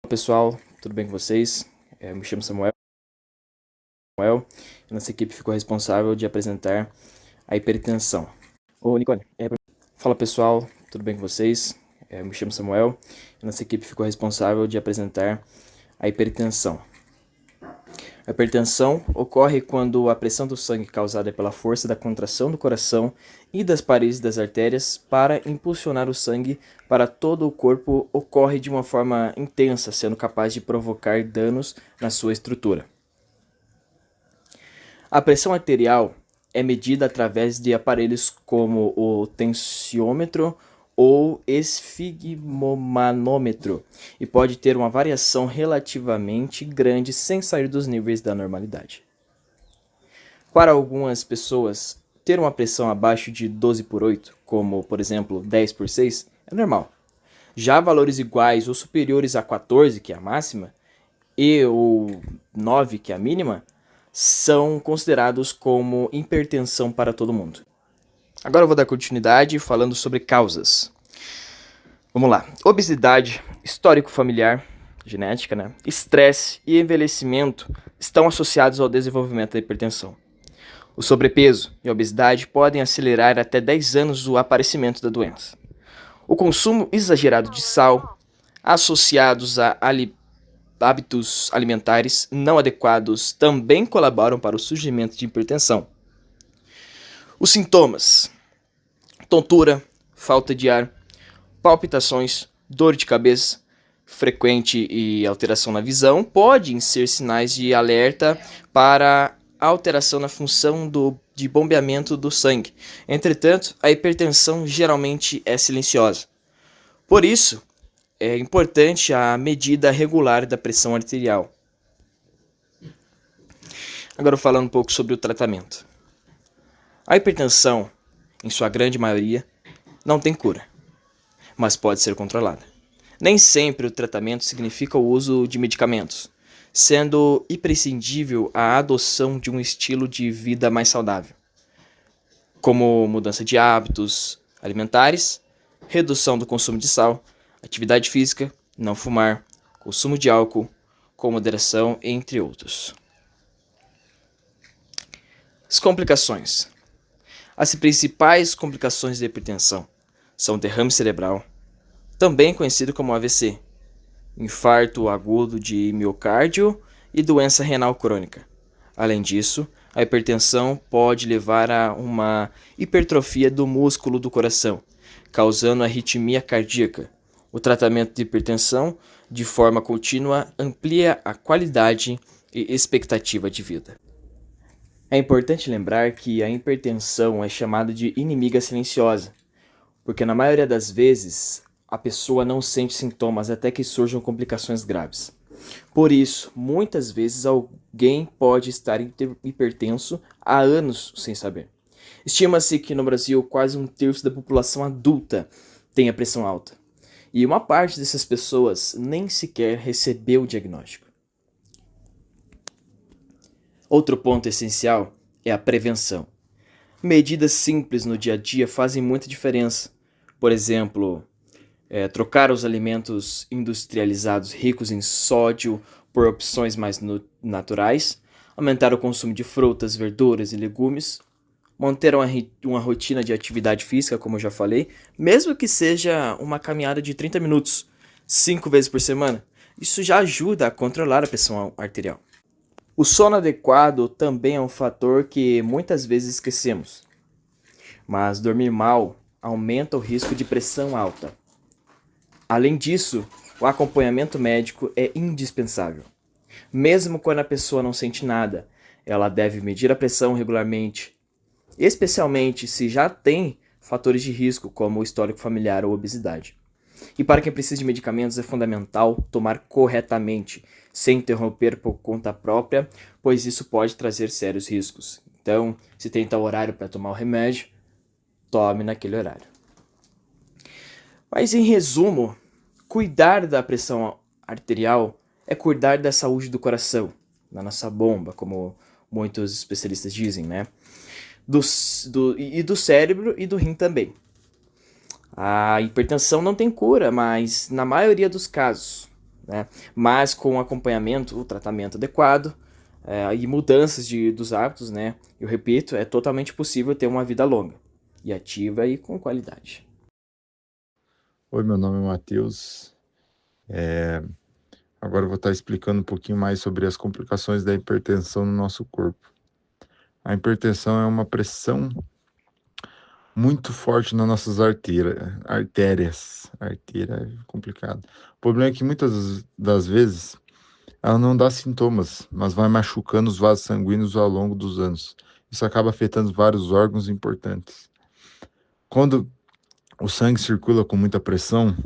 Pessoal, tudo bem com vocês? Eu me chamo Samuel. Nossa equipe ficou responsável de apresentar a hipertensão. Ô, Nicole. Fala pessoal, tudo bem com vocês? Eu me chamo Samuel. Nossa equipe ficou responsável de apresentar a hipertensão. A hipertensão ocorre quando a pressão do sangue causada pela força da contração do coração e das paredes das artérias para impulsionar o sangue para todo o corpo ocorre de uma forma intensa, sendo capaz de provocar danos na sua estrutura. A pressão arterial é medida através de aparelhos como o tensiômetro ou esfigmomanômetro e pode ter uma variação relativamente grande sem sair dos níveis da normalidade. Para algumas pessoas, ter uma pressão abaixo de 12/8, como por exemplo 10/6, é normal. Já valores iguais ou superiores a 14, que é a máxima, e ou 9, que é a mínima, são considerados como hipertensão para todo mundo. Agora eu vou dar continuidade falando sobre causas. Vamos lá. Obesidade, histórico familiar, genética, né? Estresse e envelhecimento estão associados ao desenvolvimento da hipertensão. O sobrepeso e a obesidade podem acelerar até 10 anos o aparecimento da doença. O consumo exagerado de sal, associados a hábitos alimentares não adequados, também colaboram para o surgimento de hipertensão. Os sintomas: tontura, falta de ar, palpitações, dor de cabeça frequente e alteração na visão podem ser sinais de alerta para alteração na função de bombeamento do sangue. Entretanto, a hipertensão geralmente é silenciosa. Por isso, é importante a medida regular da pressão arterial. Agora falando um pouco sobre o tratamento. A hipertensão, em sua grande maioria, não tem cura, mas pode ser controlada. Nem sempre o tratamento significa o uso de medicamentos, sendo imprescindível a adoção de um estilo de vida mais saudável, como mudança de hábitos alimentares, redução do consumo de sal, atividade física, não fumar, consumo de álcool com moderação, entre outros. As complicações. As principais complicações da hipertensão são derrame cerebral, também conhecido como AVC, infarto agudo de miocárdio e doença renal crônica. Além disso, a hipertensão pode levar a uma hipertrofia do músculo do coração, causando arritmia cardíaca. O tratamento de hipertensão, de forma contínua, amplia a qualidade e expectativa de vida. É importante lembrar que a hipertensão é chamada de inimiga silenciosa, porque na maioria das vezes a pessoa não sente sintomas até que surjam complicações graves. Por isso, muitas vezes alguém pode estar hipertenso há anos sem saber. Estima-se que no Brasil quase 1/3 da população adulta tem a pressão alta. E uma parte dessas pessoas nem sequer recebeu o diagnóstico. Outro ponto essencial é a prevenção. Medidas simples no dia a dia fazem muita diferença. Por exemplo, trocar os alimentos industrializados ricos em sódio por opções mais naturais, aumentar o consumo de frutas, verduras e legumes, manter uma rotina de atividade física, como eu já falei, mesmo que seja uma caminhada de 30 minutos, 5 vezes por semana. Isso já ajuda a controlar a pressão arterial. O sono adequado também é um fator que muitas vezes esquecemos, mas dormir mal aumenta o risco de pressão alta. Além disso, o acompanhamento médico é indispensável. Mesmo quando a pessoa não sente nada, ela deve medir a pressão regularmente, especialmente se já tem fatores de risco como o histórico familiar ou obesidade. E para quem precisa de medicamentos é fundamental tomar corretamente, sem interromper por conta própria, pois isso pode trazer sérios riscos. Então, se tem tal horário para tomar o remédio, tome naquele horário. Mas em resumo, cuidar da pressão arterial é cuidar da saúde do coração, da nossa bomba, como muitos especialistas dizem, né? Do cérebro e do rim também. A hipertensão não tem cura, mas na maioria dos casos, né? Mas com o acompanhamento, o tratamento adequado e mudanças dos hábitos, né? Eu repito, é totalmente possível ter uma vida longa e ativa e com qualidade. Oi, meu nome é Matheus. Agora eu vou estar explicando um pouquinho mais sobre as complicações da hipertensão no nosso corpo. A hipertensão é uma pressão muito forte nas nossas artérias. Artéria é complicado. O problema é que muitas das vezes ela não dá sintomas, mas vai machucando os vasos sanguíneos ao longo dos anos. Isso acaba afetando vários órgãos importantes. Quando o sangue circula com muita pressão,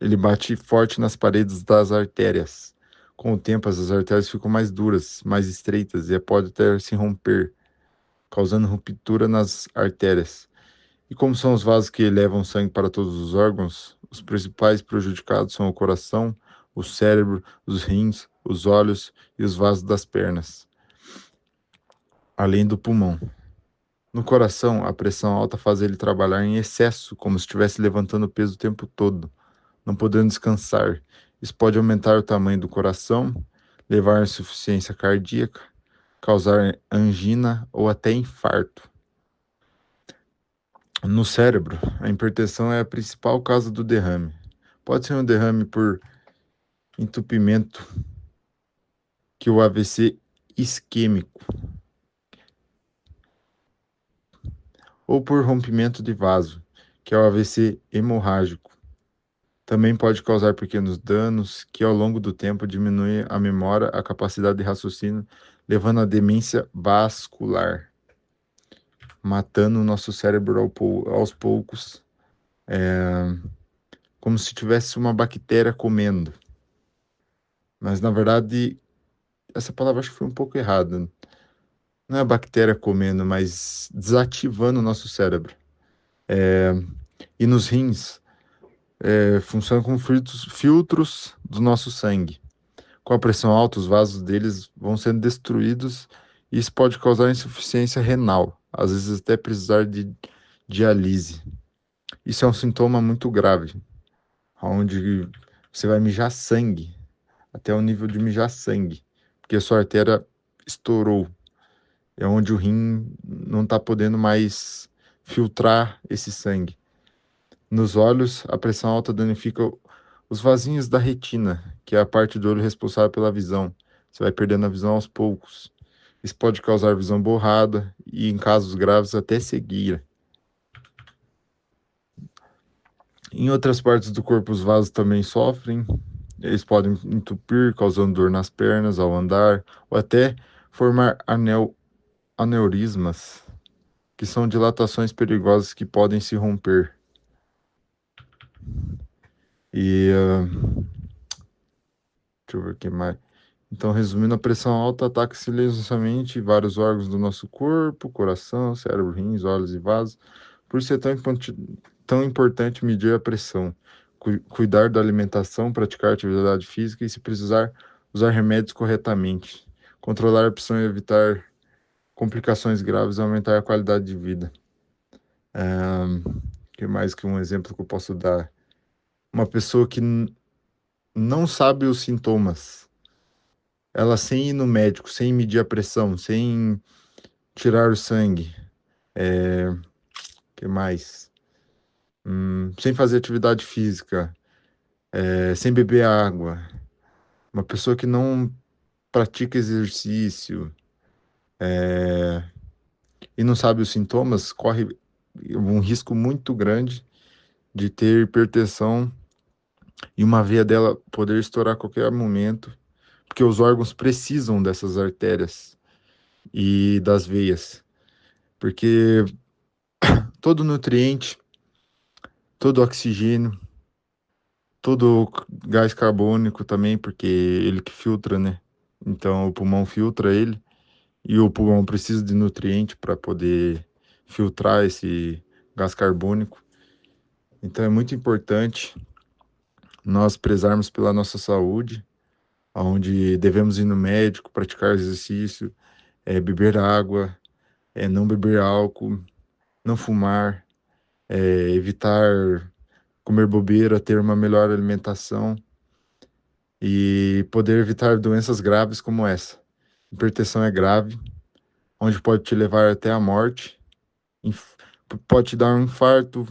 ele bate forte nas paredes das artérias. Com o tempo, as artérias ficam mais duras, mais estreitas e pode até se romper, causando ruptura nas artérias. E como são os vasos que levam sangue para todos os órgãos, os principais prejudicados são o coração, o cérebro, os rins, os olhos e os vasos das pernas, além do pulmão. No coração, a pressão alta faz ele trabalhar em excesso, como se estivesse levantando peso o tempo todo, não podendo descansar. Isso pode aumentar o tamanho do coração, levar a insuficiência cardíaca, causar angina ou até infarto. No cérebro, a hipertensão é a principal causa do derrame. Pode ser um derrame por entupimento, que é o AVC isquêmico, ou por rompimento de vaso, que é o AVC hemorrágico. Também pode causar pequenos danos que, ao longo do tempo, diminuem a memória, a capacidade de raciocínio, levando à demência vascular, matando o nosso cérebro aos poucos, como se tivesse uma bactéria comendo. Mas, na verdade, essa palavra acho que foi um pouco errada. Não é a bactéria comendo, mas desativando o nosso cérebro. E nos rins, funcionam como filtros do nosso sangue. Com a pressão alta, os vasos deles vão sendo destruídos e isso pode causar insuficiência renal, às vezes até precisar de diálise. Isso é um sintoma muito grave, onde você vai mijar sangue, até o nível de mijar sangue, porque a sua artéria estourou. É onde o rim não está podendo mais filtrar esse sangue. Nos olhos, a pressão alta danifica os vasinhos da retina, que é a parte do olho responsável pela visão. Você vai perdendo a visão aos poucos. Isso pode causar visão borrada e, em casos graves, até cegueira. Em outras partes do corpo, os vasos também sofrem. Eles podem entupir, causando dor nas pernas ao andar, ou até formar aneurismas, que são dilatações perigosas que podem se romper. E deixa eu ver o que mais. Então, resumindo, a pressão alta ataca silenciosamente vários órgãos do nosso corpo, coração, cérebro, rins, olhos e vasos. Por isso é tão importante medir a pressão, cuidar da alimentação, praticar atividade física e, se precisar, usar remédios corretamente. Controlar a pressão e evitar complicações graves e aumentar a qualidade de vida. Que mais que um exemplo que eu posso dar? Uma pessoa que não sabe os sintomas, ela sem ir no médico, sem medir a pressão, sem tirar o sangue, que mais? Sem fazer atividade física, sem beber água, uma pessoa que não pratica exercício e não sabe os sintomas, corre um risco muito grande de ter hipertensão e uma veia dela poder estourar a qualquer momento, porque os órgãos precisam dessas artérias e das veias, porque todo nutriente, todo oxigênio, todo gás carbônico também, porque ele que filtra, né? Então o pulmão filtra ele e o pulmão precisa de nutriente para poder filtrar esse gás carbônico. Então é muito importante nós prezarmos pela nossa saúde, onde devemos ir no médico, praticar exercício, beber água, não beber álcool, não fumar, evitar comer bobeira, ter uma melhor alimentação e poder evitar doenças graves como essa. Hipertensão é grave, onde pode te levar até a morte, inf- pode te dar um infarto,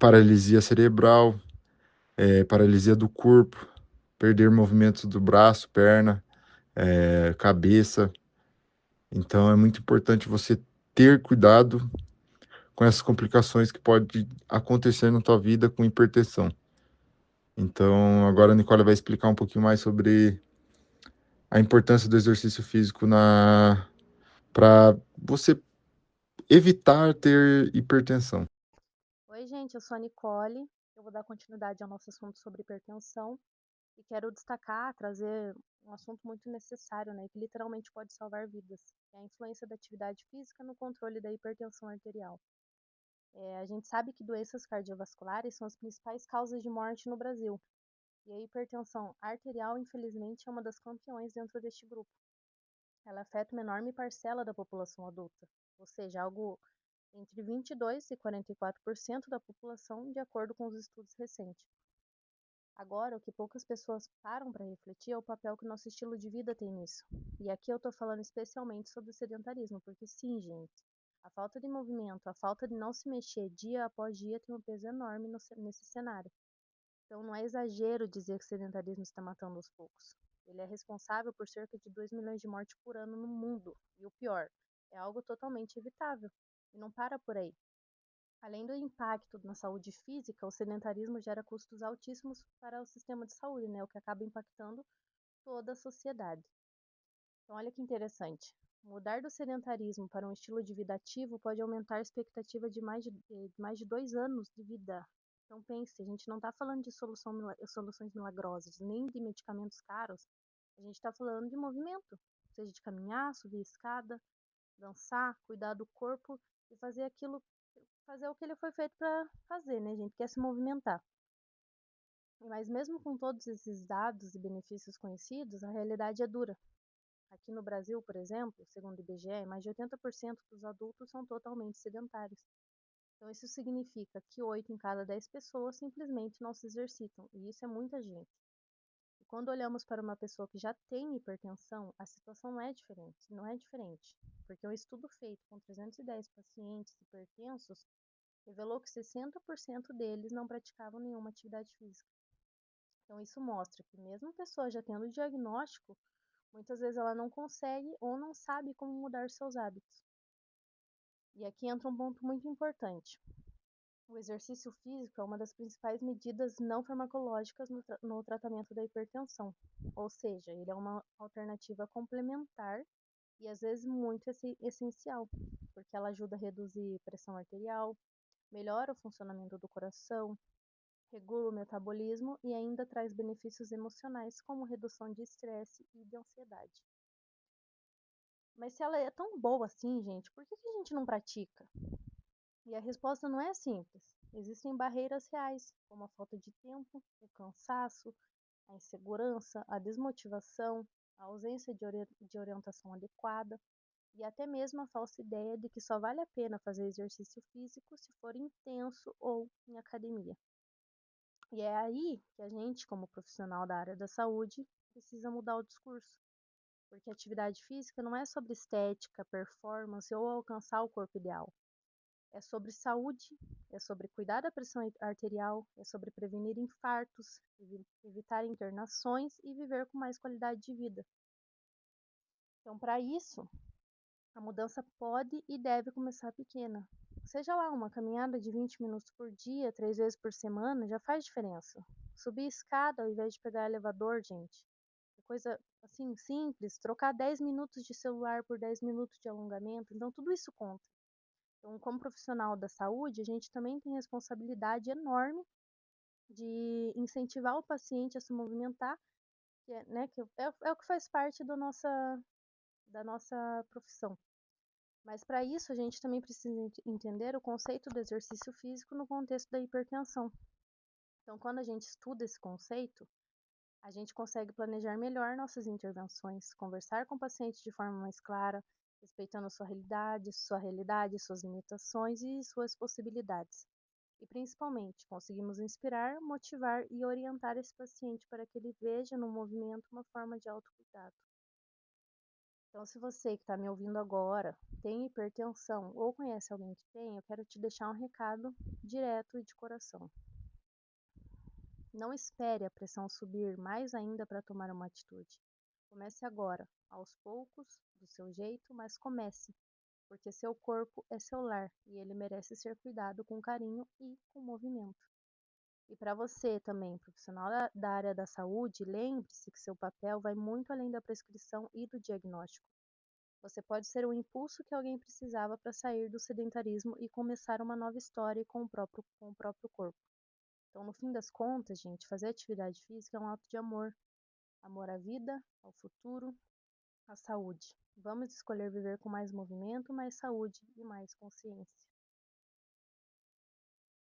paralisia cerebral, paralisia do corpo, perder movimentos do braço, perna, cabeça. Então é muito importante você ter cuidado com essas complicações que pode acontecer na tua vida com hipertensão. Então agora a Nicole vai explicar um pouquinho mais sobre a importância do exercício físico na para você evitar ter hipertensão. Oi, gente, eu sou a Nicole. Eu vou dar continuidade ao nosso assunto sobre hipertensão e quero destacar, trazer um assunto muito necessário, né, que literalmente pode salvar vidas, que é a influência da atividade física no controle da hipertensão arterial. A gente sabe que doenças cardiovasculares são as principais causas de morte no Brasil, e a hipertensão arterial, infelizmente, é uma das campeões dentro deste grupo. Ela afeta uma enorme parcela da população adulta, ou seja, algo entre 22% e 44% da população, de acordo com os estudos recentes. Agora, o que poucas pessoas param para refletir é o papel que o nosso estilo de vida tem nisso. E aqui eu estou falando especialmente sobre o sedentarismo, porque sim, gente, a falta de movimento, a falta de não se mexer dia após dia tem um peso enorme nesse cenário. Então não é exagero dizer que o sedentarismo está matando aos poucos. Ele é responsável por cerca de 2 milhões de mortes por ano no mundo. E o pior, é algo totalmente evitável. E não para por aí. Além do impacto na saúde física, o sedentarismo gera custos altíssimos para o sistema de saúde, né, o que acaba impactando toda a sociedade. Então, olha que interessante. Mudar do sedentarismo para um estilo de vida ativo pode aumentar a expectativa de mais de 2 anos de vida. Então, pense, a gente não está falando de soluções milagrosas, nem de medicamentos caros. A gente está falando de movimento, seja de caminhar, subir escada, dançar, cuidar do corpo e fazer o que ele foi feito para fazer, né, gente? Que é se movimentar. Mas mesmo com todos esses dados e benefícios conhecidos, a realidade é dura. Aqui no Brasil, por exemplo, segundo o IBGE, mais de 80% dos adultos são totalmente sedentários. Então, isso significa que 8 em cada 10 pessoas simplesmente não se exercitam, e isso é muita gente. E quando olhamos para uma pessoa que já tem hipertensão, a situação não é diferente, porque um estudo feito com 310 pacientes hipertensos revelou que 60% deles não praticavam nenhuma atividade física. Então, isso mostra que mesmo a pessoa já tendo o diagnóstico, muitas vezes ela não consegue ou não sabe como mudar seus hábitos. E aqui entra um ponto muito importante. O exercício físico é uma das principais medidas não farmacológicas no tratamento da hipertensão, ou seja, ele é uma alternativa complementar e às vezes muito essencial, porque ela ajuda a reduzir pressão arterial, melhora o funcionamento do coração, regula o metabolismo e ainda traz benefícios emocionais como redução de estresse e de ansiedade. Mas se ela é tão boa assim, gente, por que a gente não pratica? E a resposta não é simples. Existem barreiras reais, como a falta de tempo, o cansaço, a insegurança, a desmotivação, a ausência de orientação adequada e até mesmo a falsa ideia de que só vale a pena fazer exercício físico se for intenso ou em academia. E é aí que a gente, como profissional da área da saúde, precisa mudar o discurso. Porque a atividade física não é sobre estética, performance ou alcançar o corpo ideal. É sobre saúde, é sobre cuidar da pressão arterial, é sobre prevenir infartos, evitar internações e viver com mais qualidade de vida. Então, para isso, a mudança pode e deve começar pequena. Seja lá, uma caminhada de 20 minutos por dia, 3 vezes por semana, já faz diferença. Subir escada ao invés de pegar elevador, gente. É coisa assim simples, trocar 10 minutos de celular por 10 minutos de alongamento, então tudo isso conta. Então, como profissional da saúde, a gente também tem responsabilidade enorme de incentivar o paciente a se movimentar, que é, né, é o que faz parte da nossa profissão. Mas para isso a gente também precisa entender o conceito do exercício físico no contexto da hipertensão. Então, quando a gente estuda esse conceito, a gente consegue planejar melhor nossas intervenções, conversar com o paciente de forma mais clara, respeitando sua realidade, suas limitações e suas possibilidades. E principalmente, conseguimos inspirar, motivar e orientar esse paciente para que ele veja no movimento uma forma de autocuidado. Então, se você que está me ouvindo agora tem hipertensão ou conhece alguém que tem, eu quero te deixar um recado direto e de coração. Não espere a pressão subir mais ainda para tomar uma atitude. Comece agora, aos poucos, do seu jeito, mas comece, porque seu corpo é seu lar e ele merece ser cuidado com carinho e com movimento. E para você também, profissional da área da saúde, lembre-se que seu papel vai muito além da prescrição e do diagnóstico. Você pode ser o impulso que alguém precisava para sair do sedentarismo e começar uma nova história com o próprio corpo. Então, no fim das contas, gente, fazer atividade física é um ato de amor. Amor à vida, ao futuro, à saúde. Vamos escolher viver com mais movimento, mais saúde e mais consciência.